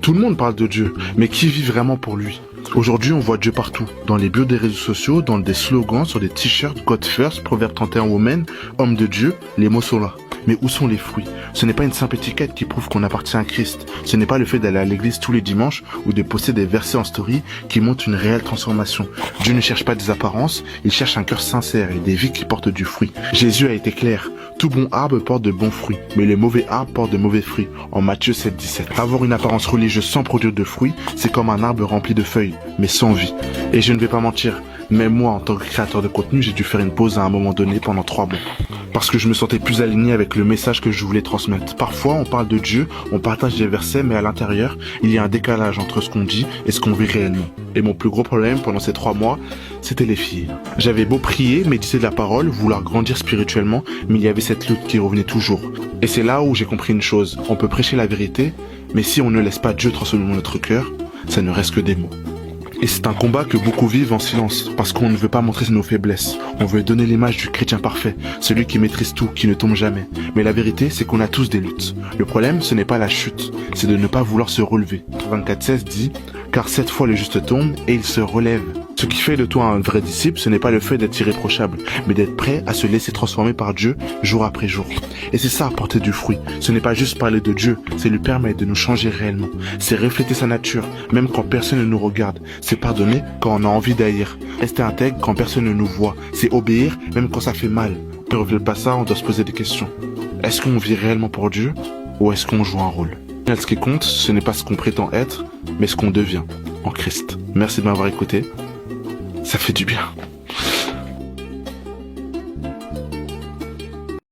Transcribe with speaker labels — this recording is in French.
Speaker 1: Tout le monde parle de Dieu, mais qui vit vraiment pour lui? Aujourd'hui, on voit Dieu partout. Dans les bios des réseaux sociaux, dans des slogans, sur des t-shirts, God First, Proverbe 31 Women, Homme de Dieu, les mots sont là. Mais où sont les fruits? Ce n'est pas une simple étiquette qui prouve qu'on appartient à Christ. Ce n'est pas le fait d'aller à l'église tous les dimanches ou de poster des versets en story qui montrent une réelle transformation. Dieu ne cherche pas des apparences, il cherche un cœur sincère et des vies qui portent du fruit. Jésus a été clair. Tout bon arbre porte de bons fruits, mais les mauvais arbres portent de mauvais fruits. En Matthieu 7,17. Avoir une apparence religieuse sans produire de fruits, c'est comme un arbre rempli de feuilles, mais sans vie. Et je ne vais pas mentir, même moi, en tant que créateur de contenu, j'ai dû faire une pause à un moment donné pendant 3 mois. Parce que je me sentais plus aligné avec le message que je voulais transmettre. Parfois, on parle de Dieu, on partage des versets, mais à l'intérieur, il y a un décalage entre ce qu'on dit et ce qu'on vit réellement. Et mon plus gros problème pendant ces 3 mois, c'était les filles. J'avais beau prier, méditer de la parole, vouloir grandir spirituellement, mais il y avait cette lutte qui revenait toujours. Et c'est là où j'ai compris une chose. On peut prêcher la vérité, mais si on ne laisse pas Dieu transformer notre cœur, ça ne reste que des mots. Et c'est un combat que beaucoup vivent en silence, parce qu'on ne veut pas montrer nos faiblesses. On veut donner l'image du chrétien parfait, celui qui maîtrise tout, qui ne tombe jamais. Mais la vérité, c'est qu'on a tous des luttes. Le problème, ce n'est pas la chute, c'est de ne pas vouloir se relever. 24,16 dit « Car 7 fois le juste tombe, et il se relève ». Ce qui fait de toi un vrai disciple, ce n'est pas le fait d'être irréprochable, mais d'être prêt à se laisser transformer par Dieu jour après jour. Et c'est ça, porter du fruit. Ce n'est pas juste parler de Dieu, c'est lui permettre de nous changer réellement. C'est refléter sa nature, même quand personne ne nous regarde. C'est pardonner quand on a envie d'haïr. Rester intègre quand personne ne nous voit. C'est obéir, même quand ça fait mal. Si on ne reflète pas ça, on doit se poser des questions. Est-ce qu'on vit réellement pour Dieu, ou est-ce qu'on joue un rôle? Ce qui compte, ce n'est pas ce qu'on prétend être, mais ce qu'on devient en Christ. Merci de m'avoir écouté. Ça fait du bien.